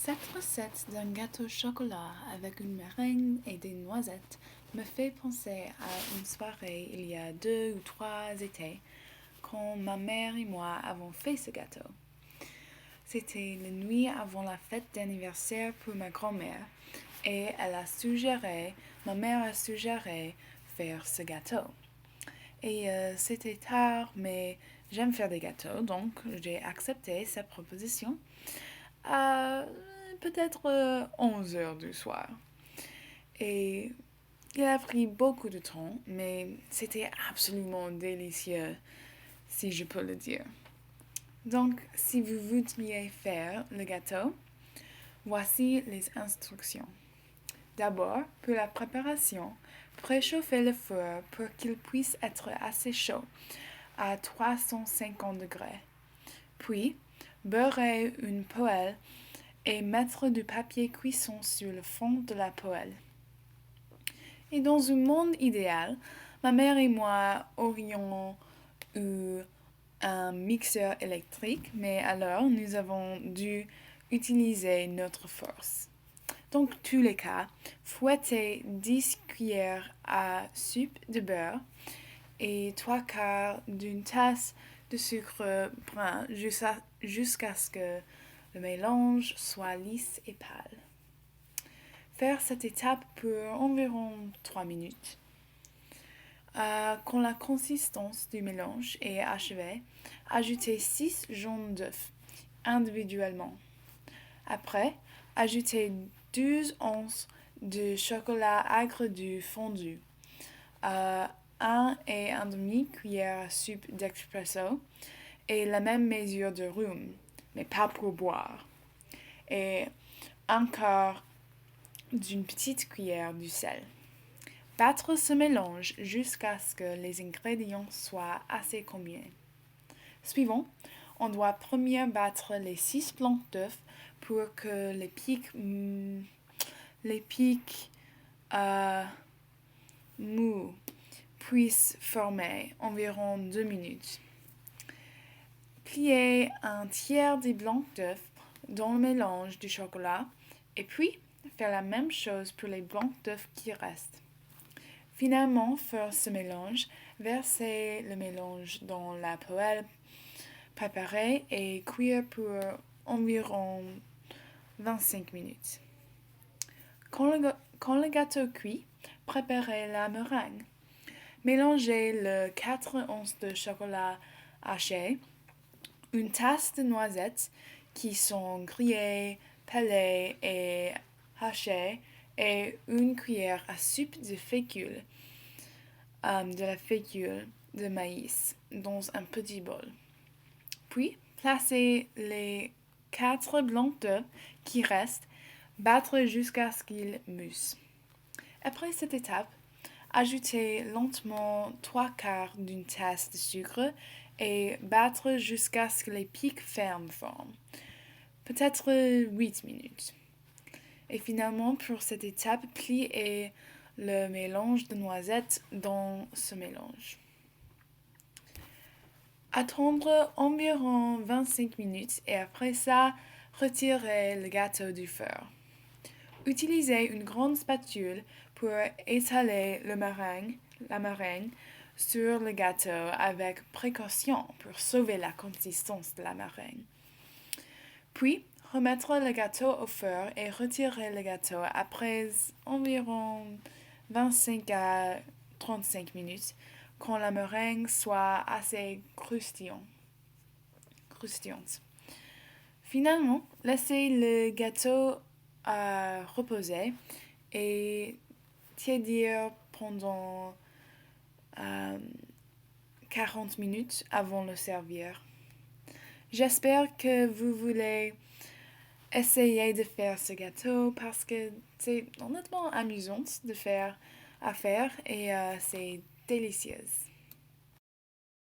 Cette recette d'un gâteau au chocolat avec une meringue et des noisettes me fait penser à une soirée il y a 2 ou 3 étés quand ma mère et moi avons fait ce gâteau. C'était la nuit avant la fête d'anniversaire pour ma grand-mère et ma mère a suggéré faire ce gâteau. Et c'était tard, mais j'aime faire des gâteaux, donc j'ai accepté sa proposition à peut-être 11 heures du soir. Et il a pris beaucoup de temps, mais c'était absolument délicieux, si je peux le dire. Donc, si vous voudriez faire le gâteau, voici les instructions. D'abord, pour la préparation, préchauffez le four pour qu'il puisse être assez chaud, à 350 degrés. Puis, beurrez une poêle et mettre du papier cuisson sur le fond de la poêle. Et dans un monde idéal, ma mère et moi aurions eu un mixeur électrique, mais alors nous avons dû utiliser notre force. Dans tous les cas, fouettez 10 cuillères à soupe de beurre et 3/4 d'une tasse de sucre brun jusqu'à ce que le mélange soit lisse et pâle. Faire cette étape pour environ 3 minutes. Quand la consistance du mélange est achevée, ajoutez 6 jaunes d'œufs individuellement. Après, ajoutez 12 onces de chocolat agre fondu, 1 et 1/2 cuillère à soupe d'expresso et la même mesure de rhum, mais pas pour boire, et 1/4 d'une petite cuillère de sel. Battre ce mélange jusqu'à ce que les ingrédients soient assez combinés. Suivant, on doit premièrement battre les 6 blancs d'œufs pour que les pics mous puissent former environ 2 minutes. Pliez un tiers des blancs d'œufs dans le mélange du chocolat et puis faire la même chose pour les blancs d'œufs qui restent. Finalement, faire ce mélange, versez le mélange dans la poêle préparée et cuire pour environ 25 minutes. Quand le gâteau cuit, préparez la meringue. Mélangez les 4 onces de chocolat haché, une tasse de noisettes qui sont grillées, pelées et hachées et une cuillère à soupe de la fécule de maïs dans un petit bol. Puis, placez les 4 blancs d'œufs qui restent, battre jusqu'à ce qu'ils moussent. Après cette étape, ajoutez lentement 3/4 d'une tasse de sucre et battre jusqu'à ce que les pics fermes forment, peut-être 8 minutes. Et finalement, pour cette étape, pliez le mélange de noisettes dans ce mélange. Attendre environ 25 minutes et après ça, retirez le gâteau du four. Utilisez une grande spatule pour étaler la meringue sur le gâteau avec précaution pour sauver la consistance de la meringue. Puis, remettre le gâteau au four et retirer le gâteau après environ 25 à 35 minutes quand la meringue soit assez croustillante. Finalement, laissez le gâteau reposer et tiédir pendant 40 minutes avant de le servir. J'espère que vous voulez essayer de faire ce gâteau parce que c'est honnêtement amusant à faire et c'est délicieux.